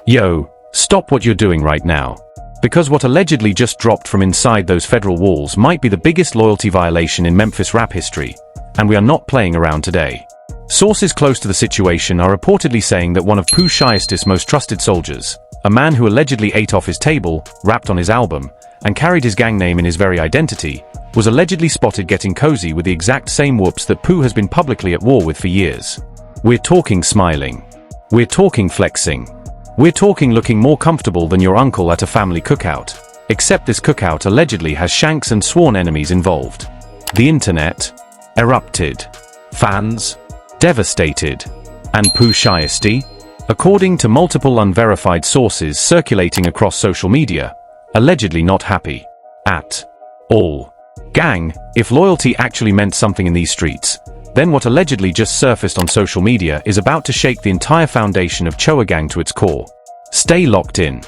Yo, stop what you're doing right now. Because what allegedly just dropped from inside those federal walls might be the biggest loyalty violation in Memphis rap history, and we are not playing around today. Sources close to the situation are reportedly saying that one of Pooh Shiesty's most trusted soldiers, a man who allegedly ate off his table, rapped on his album, and carried his gang name in his very identity, was allegedly spotted getting cozy with the exact same whoops that Pooh has been publicly at war with for years. We're talking smiling. We're talking flexing. We're talking looking more comfortable than your uncle at a family cookout. Except this cookout allegedly has Shanks and sworn enemies involved. The internet erupted. Fans devastated. And Pooh Shiesty, according to multiple unverified sources circulating across social media, allegedly not happy at all. Gang, if loyalty actually meant something in these streets, then what allegedly just surfaced on social media is about to shake the entire foundation of Choa Gang to its core. Stay locked in.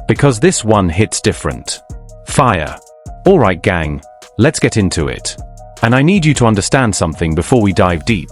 Because this one hits different. Fire. Alright gang, let's get into it. And I need you to understand something before we dive deep.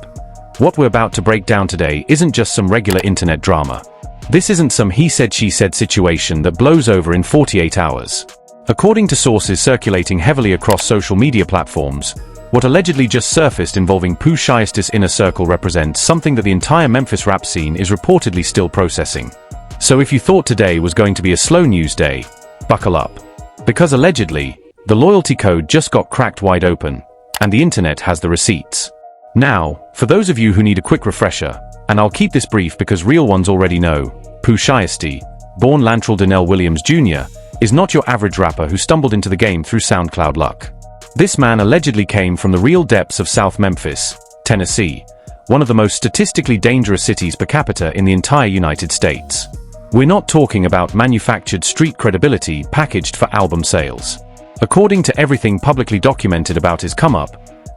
What we're about to break down today isn't just some regular internet drama. This isn't some he said she said situation that blows over in 48 hours. According to sources circulating heavily across social media platforms, what allegedly just surfaced involving Pooh Shiesty's inner circle represents something that the entire Memphis rap scene is reportedly still processing. So if you thought today was going to be a slow news day, buckle up. Because allegedly, the loyalty code just got cracked wide open, and the internet has the receipts. Now, for those of you who need a quick refresher, and I'll keep this brief because real ones already know, Pooh Shiesty, born Lantrell Donnell Williams Jr., is not your average rapper who stumbled into the game through SoundCloud luck. This man allegedly came from the real depths of South Memphis, Tennessee, one of the most statistically dangerous cities per capita in the entire United States. We're not talking about manufactured street credibility packaged for album sales. According to everything publicly documented about his come-up,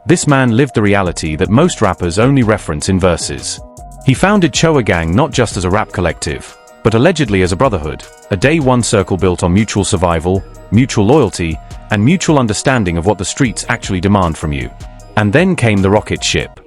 this man lived the reality that most rappers only reference in verses. He founded Choa Gang not just as a rap collective, but allegedly as a brotherhood, a day one circle built on mutual survival, mutual loyalty, and mutual understanding of what the streets actually demand from you. And then came the rocket ship.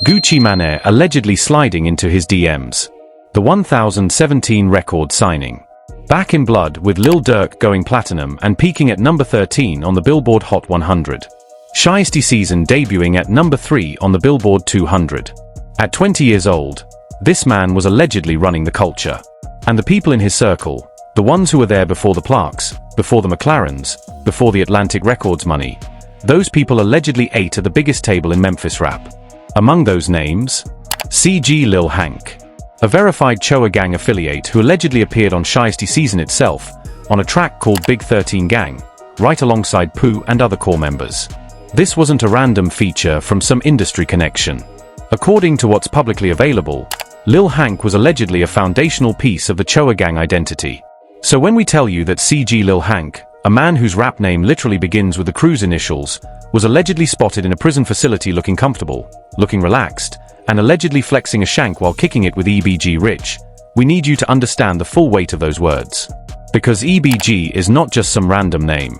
Gucci Mane allegedly sliding into his DMs. The 1017 record signing. Back in Blood with Lil Durk going platinum and peaking at number 13 on the Billboard Hot 100. Shiesty Season debuting at number 3 on the Billboard 200. At 20 years old, this man was allegedly running the culture. And the people in his circle, the ones who were there before the Clarks, before the McLarens, before the Atlantic Records money, those people allegedly ate at the biggest table in Memphis rap. Among those names, CG Lil Hank, a verified Choa Gang affiliate who allegedly appeared on Shiesty Season itself, on a track called Big 13 Gang, right alongside Pooh and other core members. This wasn't a random feature from some industry connection. According to what's publicly available, Lil Hank was allegedly a foundational piece of the Choa Gang identity. So when we tell you that CG Lil Hank, a man whose rap name literally begins with the crew's initials, was allegedly spotted in a prison facility looking comfortable, looking relaxed, and allegedly flexing a shank while kicking it with EBG Rich, we need you to understand the full weight of those words. Because EBG is not just some random name.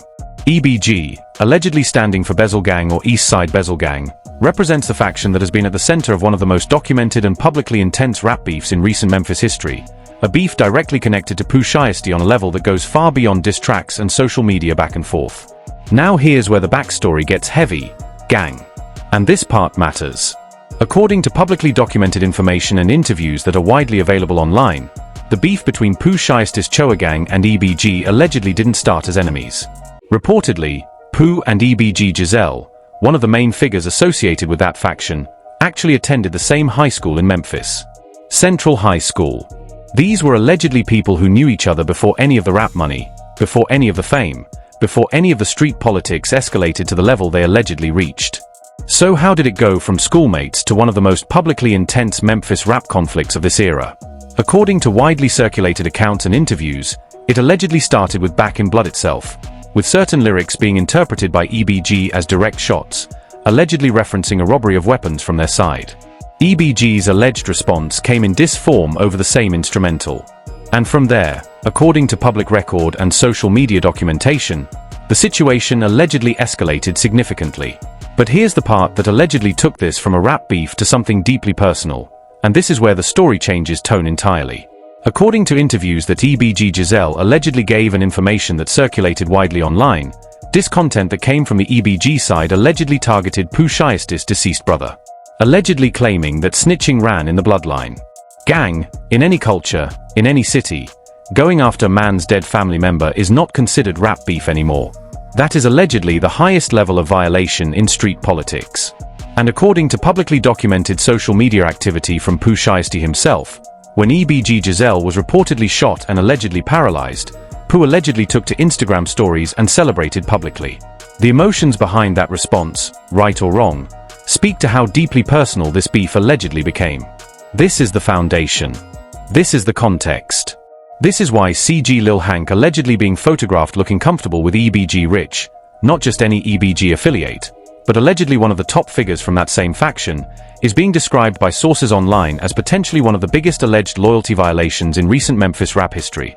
EBG, allegedly standing for Bezel Gang or East Side Bezel Gang, represents the faction that has been at the center of one of the most documented and publicly intense rap beefs in recent Memphis history, a beef directly connected to Pooh Shiesty on a level that goes far beyond diss tracks and social media back and forth. Now here's where the backstory gets heavy, gang. And this part matters. According to publicly documented information and interviews that are widely available online, the beef between Pooh Shiesty's Choa Gang and EBG allegedly didn't start as enemies. Reportedly, Pooh and EBG Giselle, one of the main figures associated with that faction, actually attended the same high school in Memphis. Central High School. These were allegedly people who knew each other before any of the rap money, before any of the fame, before any of the street politics escalated to the level they allegedly reached. So how did it go from schoolmates to one of the most publicly intense Memphis rap conflicts of this era? According to widely circulated accounts and interviews, it allegedly started with Back in Blood itself, with certain lyrics being interpreted by EBG as direct shots, allegedly referencing a robbery of weapons from their side. EBG's alleged response came in diss form over the same instrumental. And from there, according to public record and social media documentation, the situation allegedly escalated significantly. But here's the part that allegedly took this from a rap beef to something deeply personal, and this is where the story changes tone entirely. According to interviews that EBG Giselle allegedly gave and information that circulated widely online, discontent that came from the EBG side allegedly targeted Pooh Shiesty's deceased brother, allegedly claiming that snitching ran in the bloodline. Gang, in any culture, in any city, going after a man's dead family member is not considered rap beef anymore. That is allegedly the highest level of violation in street politics. And according to publicly documented social media activity from Pooh Shiesty himself, when EBG Giselle was reportedly shot and allegedly paralyzed, Pooh allegedly took to Instagram stories and celebrated publicly. The emotions behind that response, right or wrong, speak to how deeply personal this beef allegedly became. This is the foundation. This is the context. This is why CG Lil Hank allegedly being photographed looking comfortable with EBG Rich, not just any EBG affiliate, but allegedly one of the top figures from that same faction, is being described by sources online as potentially one of the biggest alleged loyalty violations in recent Memphis rap history.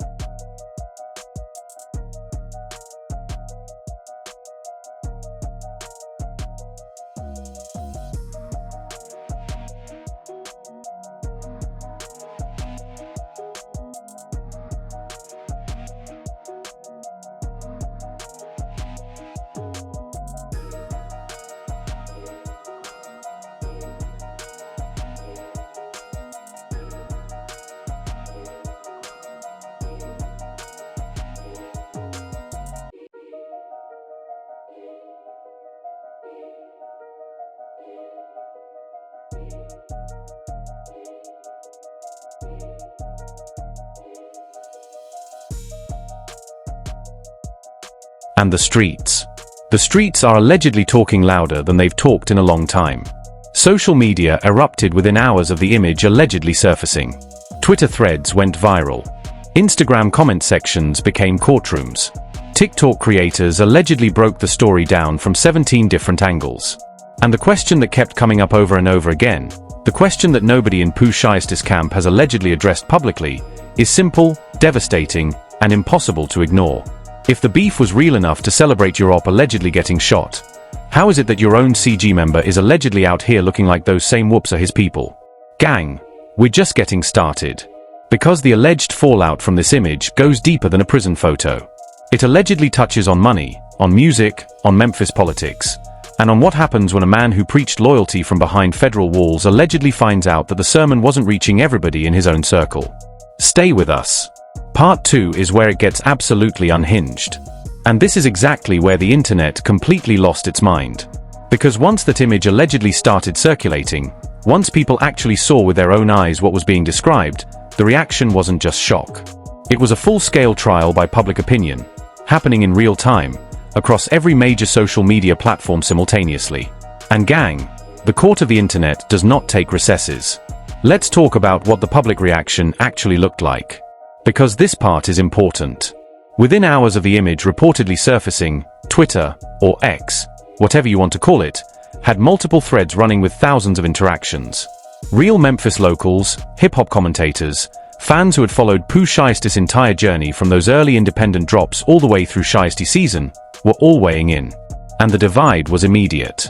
And the streets. The streets are allegedly talking louder than they've talked in a long time. Social media erupted within hours of the image allegedly surfacing. Twitter threads went viral. Instagram comment sections became courtrooms. TikTok creators allegedly broke the story down from 17 different angles. And the question that kept coming up over and over again, the question that nobody in Pooh Shiesty's camp has allegedly addressed publicly, is simple, devastating, and impossible to ignore. If the beef was real enough to celebrate your op allegedly getting shot, how is it that your own CG member is allegedly out here looking like those same whoops are his people? Gang, we're just getting started. Because the alleged fallout from this image goes deeper than a prison photo. It allegedly touches on money, on music, on Memphis politics, and on what happens when a man who preached loyalty from behind federal walls allegedly finds out that the sermon wasn't reaching everybody in his own circle. Stay with us. Part 2 is where it gets absolutely unhinged. And this is exactly where the internet completely lost its mind. Because once that image allegedly started circulating, once people actually saw with their own eyes what was being described, the reaction wasn't just shock. It was a full-scale trial by public opinion, happening in real time, across every major social media platform simultaneously. And gang, the court of the internet does not take recesses. Let's talk about what the public reaction actually looked like. Because this part is important. Within hours of the image reportedly surfacing, Twitter, or X, whatever you want to call it, had multiple threads running with thousands of interactions. Real Memphis locals, hip-hop commentators, fans who had followed Pooh Shiesty's entire journey from those early independent drops all the way through Shiesty season, were all weighing in. And the divide was immediate.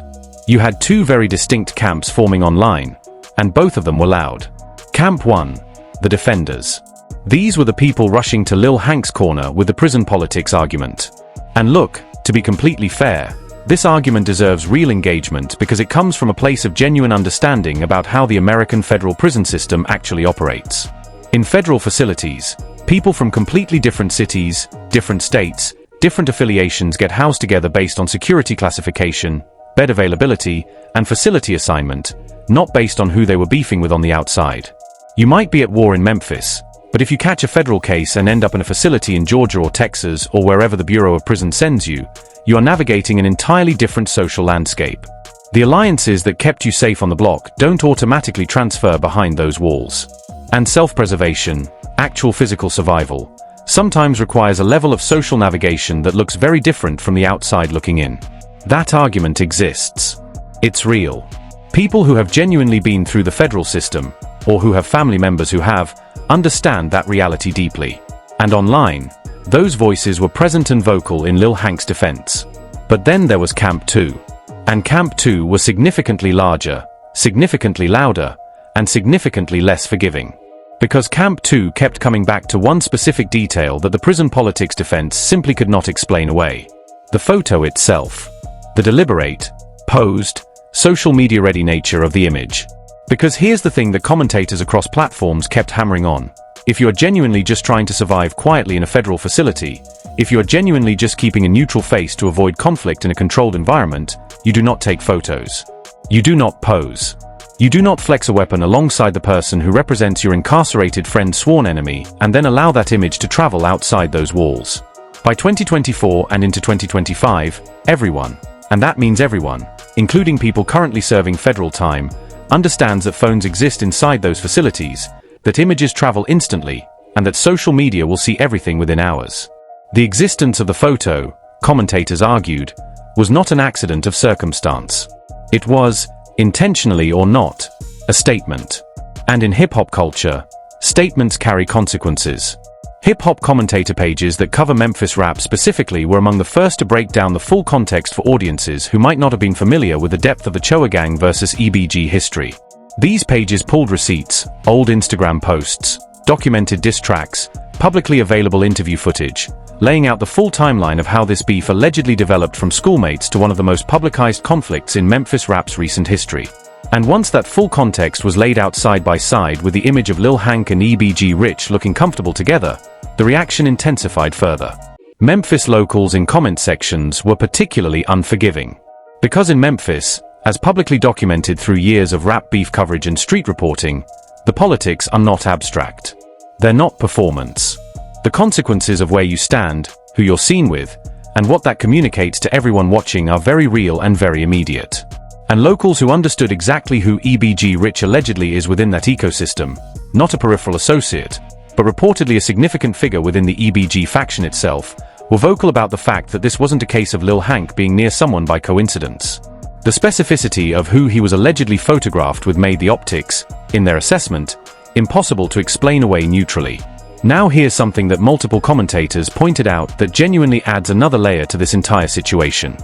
You had two very distinct camps forming online, and both of them were loud. Camp 1, the defenders. These were the people rushing to Lil Hank's corner with the prison politics argument. And look, to be completely fair, this argument deserves real engagement because it comes from a place of genuine understanding about how the American federal prison system actually operates. In federal facilities, people from completely different cities, different states, different affiliations get housed together based on security classification, bed availability, and facility assignment, not based on who they were beefing with on the outside. You might be at war in Memphis, but if you catch a federal case and end up in a facility in Georgia or Texas or wherever the Bureau of Prisons sends you, you are navigating an entirely different social landscape. The alliances that kept you safe on the block don't automatically transfer behind those walls. And self-preservation, actual physical survival, sometimes requires a level of social navigation that looks very different from the outside looking in. That argument exists. It's real. People who have genuinely been through the federal system, or who have family members who have, understand that reality deeply. And online, those voices were present and vocal in Lil Hank's defense. But then there was Camp 2. And Camp 2 was significantly larger, significantly louder, and significantly less forgiving. Because Camp 2 kept coming back to one specific detail that the prison politics defense simply could not explain away. The photo itself. The deliberate, posed, social media-ready nature of the image. Because here's the thing that commentators across platforms kept hammering on. If you are genuinely just trying to survive quietly in a federal facility, if you are genuinely just keeping a neutral face to avoid conflict in a controlled environment, you do not take photos. You do not pose. You do not flex a weapon alongside the person who represents your incarcerated friend's sworn enemy and then allow that image to travel outside those walls. By 2024 and into 2025, everyone, and that means everyone, including people currently serving federal time, understands that phones exist inside those facilities, that images travel instantly, and that social media will see everything within hours. The existence of the photo, commentators argued, was not an accident of circumstance. It was, intentionally or not, a statement. And in hip-hop culture, statements carry consequences. Hip-hop commentator pages that cover Memphis rap specifically were among the first to break down the full context for audiences who might not have been familiar with the depth of the Choa Gang versus EBG history. These pages pulled receipts, old Instagram posts, documented diss tracks, publicly available interview footage, laying out the full timeline of how this beef allegedly developed from schoolmates to one of the most publicized conflicts in Memphis rap's recent history. And once that full context was laid out side by side with the image of Lil Hank and EBG Rich looking comfortable together, the reaction intensified further. Memphis locals in comment sections were particularly unforgiving. Because in Memphis, as publicly documented through years of rap beef coverage and street reporting, the politics are not abstract. They're not performance. The consequences of where you stand, who you're seen with, and what that communicates to everyone watching are very real and very immediate. And locals who understood exactly who EBG Rich allegedly is within that ecosystem, not a peripheral associate, but reportedly a significant figure within the EBG faction itself, were vocal about the fact that this wasn't a case of Lil Hank being near someone by coincidence. The specificity of who he was allegedly photographed with made the optics, in their assessment, impossible to explain away neutrally. Now here's something that multiple commentators pointed out that genuinely adds another layer to this entire situation.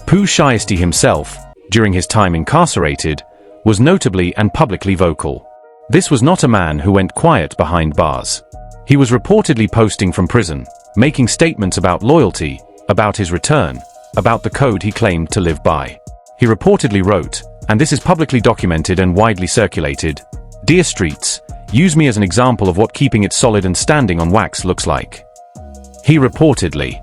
Pooh Shiesty himself, during his time incarcerated, was notably and publicly vocal. This was not a man who went quiet behind bars. He was reportedly posting from prison, making statements about loyalty, about his return, about the code he claimed to live by. He reportedly wrote, and this is publicly documented and widely circulated, "Dear streets, use me as an example of what keeping it solid and standing on wax looks like." He reportedly.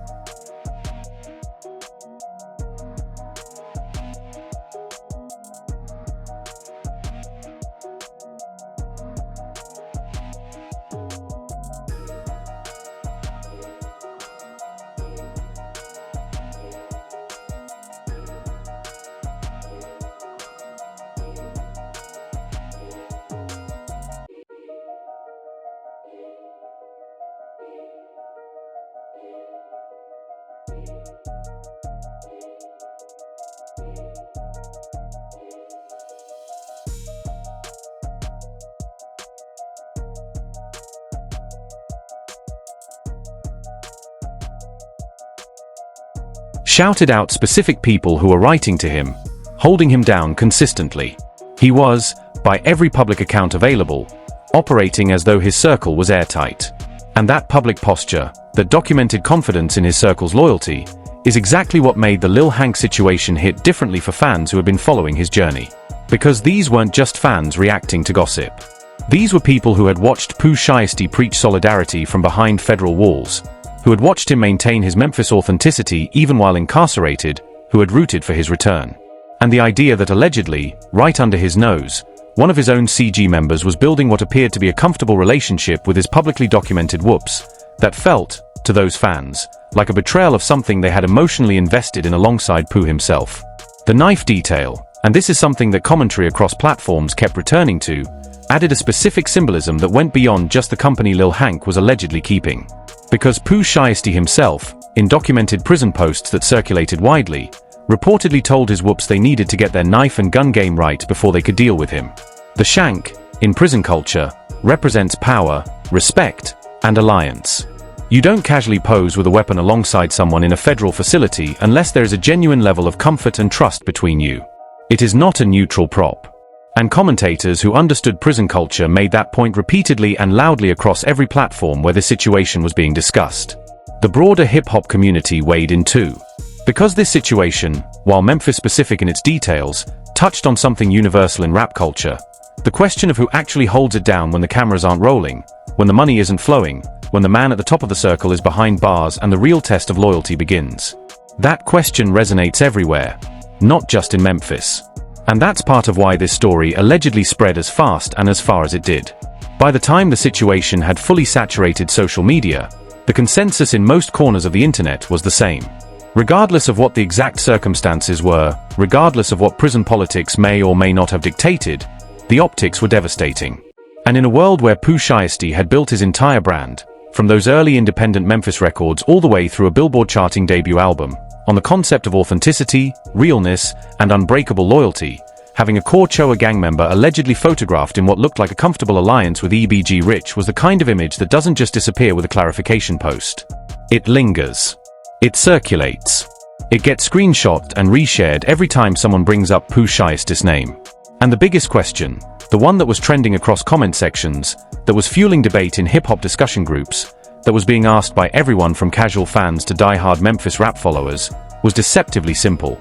Shouted out specific people who were writing to him, holding him down consistently. He was, by every public account available, operating as though his circle was airtight. And that public posture, that documented confidence in his circle's loyalty, is exactly what made the Lil Hank situation hit differently for fans who had been following his journey. Because these weren't just fans reacting to gossip. These were people who had watched Pooh Shiesty preach solidarity from behind federal walls, who had watched him maintain his Memphis authenticity even while incarcerated, who had rooted for his return. And the idea that allegedly, right under his nose, one of his own CG members was building what appeared to be a comfortable relationship with his publicly documented whoops, that felt, to those fans, like a betrayal of something they had emotionally invested in alongside Pooh himself. The knife detail, and this is something that commentary across platforms kept returning to, added a specific symbolism that went beyond just the company Lil Hank was allegedly keeping. Because Pooh Shiesty himself, in documented prison posts that circulated widely, reportedly told his whoops they needed to get their knife and gun game right before they could deal with him. The shank, in prison culture, represents power, respect, and alliance. You don't casually pose with a weapon alongside someone in a federal facility unless there is a genuine level of comfort and trust between you. It is not a neutral prop. And commentators who understood prison culture made that point repeatedly and loudly across every platform where the situation was being discussed. The broader hip-hop community weighed in too. Because this situation, while Memphis-specific in its details, touched on something universal in rap culture, the question of who actually holds it down when the cameras aren't rolling, when the money isn't flowing, when the man at the top of the circle is behind bars and the real test of loyalty begins. That question resonates everywhere, not just in Memphis. And that's part of why this story allegedly spread as fast and as far as it did. By the time the situation had fully saturated social media, the consensus in most corners of the internet was the same. Regardless of what the exact circumstances were, regardless of what prison politics may or may not have dictated, the optics were devastating. And in a world where Pooh Shiesty had built his entire brand, from those early independent Memphis records all the way through a Billboard charting debut album, on the concept of authenticity, realness, and unbreakable loyalty, having a core Choa gang member allegedly photographed in what looked like a comfortable alliance with EBG Rich was the kind of image that doesn't just disappear with a clarification post. It lingers. It circulates. It gets screenshotted and reshared every time someone brings up Pooh Shiesty's name. And the biggest question, the one that was trending across comment sections, that was fueling debate in hip-hop discussion groups, that was being asked by everyone from casual fans to die-hard Memphis rap followers, was deceptively simple.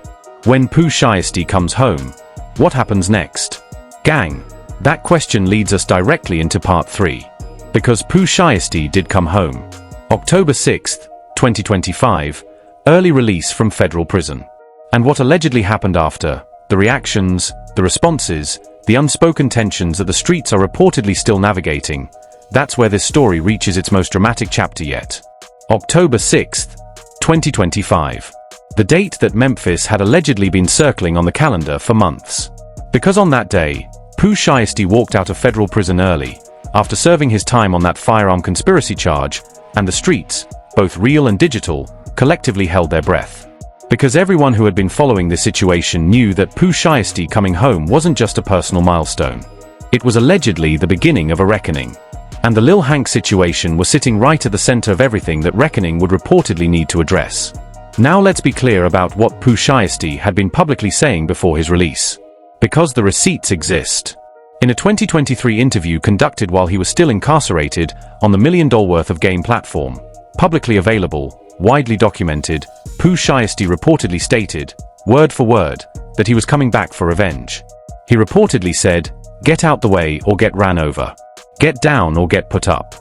When Pooh Shiesty comes home, what happens next? Gang, that question leads us directly into part 3. Because Pooh Shiesty did come home. October 6th, 2025, early release from federal prison. And what allegedly happened after, the reactions, the responses, the unspoken tensions that the streets are reportedly still navigating, that's where this story reaches its most dramatic chapter yet. October 6th, 2025. The date that Memphis had allegedly been circling on the calendar for months. Because on that day, Pooh Shiesty walked out of federal prison early, after serving his time on that firearm conspiracy charge, and the streets, both real and digital, collectively held their breath. Because everyone who had been following this situation knew that Pooh Shiesty coming home wasn't just a personal milestone. It was allegedly the beginning of a reckoning. And the Lil Hank situation was sitting right at the center of everything that reckoning would reportedly need to address. Now let's be clear about what Pooh Shiesty had been publicly saying before his release. Because the receipts exist. In a 2023 interview conducted while he was still incarcerated on the $1 Million Worth of Game platform, publicly available, widely documented, Pooh Shiesty reportedly stated, word for word, that he was coming back for revenge. He reportedly said, "Get out the way or get ran over. Get down or get put up."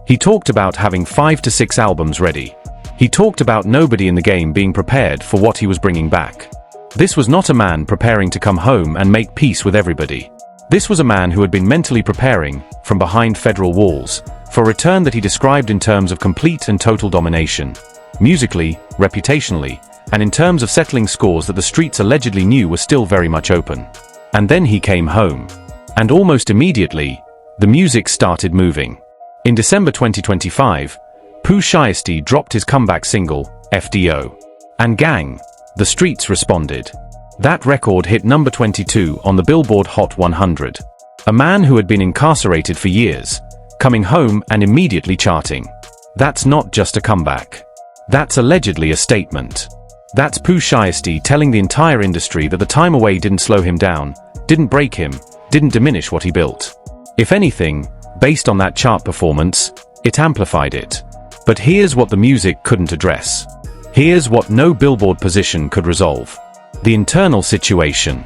He talked about having 5 to 6 albums ready. He talked about nobody in the game being prepared for what he was bringing back. This was not a man preparing to come home and make peace with everybody. This was a man who had been mentally preparing, from behind federal walls, for a return that he described in terms of complete and total domination. Musically, reputationally, and in terms of settling scores that the streets allegedly knew were still very much open. And then he came home. And almost immediately, the music started moving. In December 2025, Pooh Shiesty dropped his comeback single, FDO. And gang, the streets responded. That record hit number 22 on the Billboard Hot 100. A man who had been incarcerated for years, coming home and immediately charting. That's not just a comeback. That's allegedly a statement. That's Pooh Shiesty telling the entire industry that the time away didn't slow him down, didn't break him, didn't diminish what he built. If anything, based on that chart performance, it amplified it. But here's what the music couldn't address. Here's what no Billboard position could resolve. The internal situation.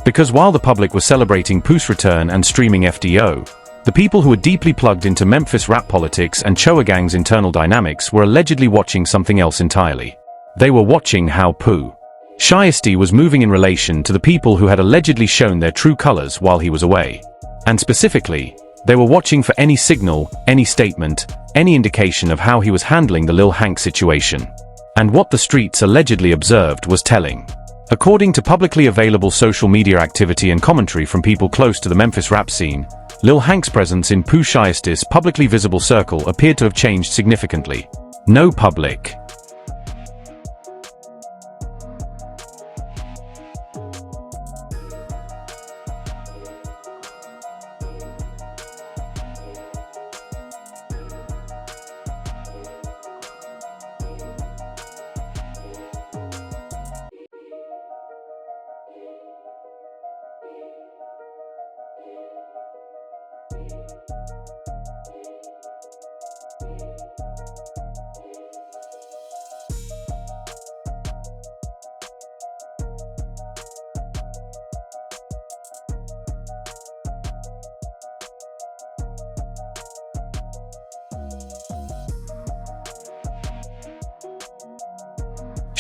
Because while the public was celebrating Pooh's return and streaming FDO, the people who were deeply plugged into Memphis rap politics and Choa Gang's internal dynamics were allegedly watching something else entirely. They were watching how Pooh Shiesty was moving in relation to the people who had allegedly shown their true colors while he was away. And specifically, they were watching for any signal, any statement, any indication of how he was handling the Lil Hank situation. And what the streets allegedly observed was telling. According to publicly available social media activity and commentary from people close to the Memphis rap scene, Lil Hank's presence in Pooh Shiesty's publicly visible circle appeared to have changed significantly. No public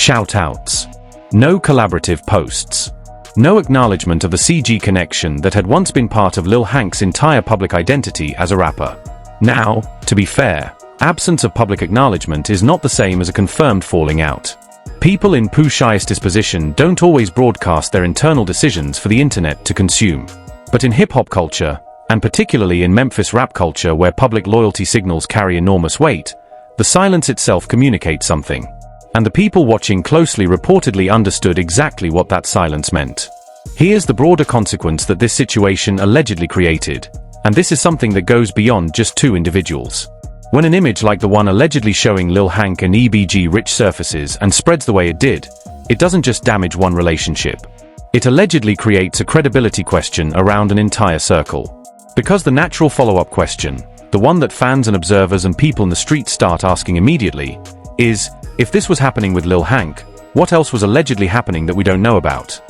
Shout-outs. No collaborative posts. No acknowledgement of the CG connection that had once been part of Lil Hank's entire public identity as a rapper. Now, to be fair, absence of public acknowledgement is not the same as a confirmed falling out. People in Pooh Shiesty's position don't always broadcast their internal decisions for the internet to consume. But in hip-hop culture, and particularly in Memphis rap culture where public loyalty signals carry enormous weight, the silence itself communicates something. And the people watching closely reportedly understood exactly what that silence meant. Here's the broader consequence that this situation allegedly created, and this is something that goes beyond just two individuals. When an image like the one allegedly showing Lil Hank and EBG rich surfaces and spreads the way it did, it doesn't just damage one relationship. It allegedly creates a credibility question around an entire circle. Because the natural follow-up question, the one that fans and observers and people in the street start asking immediately, is, if this was happening with Lil Hank, what else was allegedly happening that we don't know about?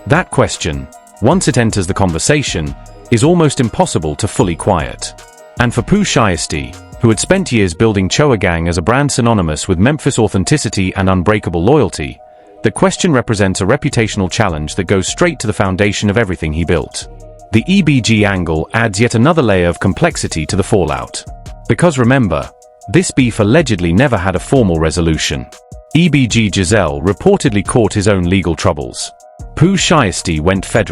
That question, once it enters the conversation, is almost impossible to fully quiet. And for Pooh Shiesty, who had spent years building Choa Gang as a brand synonymous with Memphis authenticity and unbreakable loyalty, the question represents a reputational challenge that goes straight to the foundation of everything he built. The EBG angle adds yet another layer of complexity to the fallout. Because remember, this beef allegedly never had a formal resolution. EBG Giselle reportedly caught his own legal troubles. Pooh Shiesty went federal.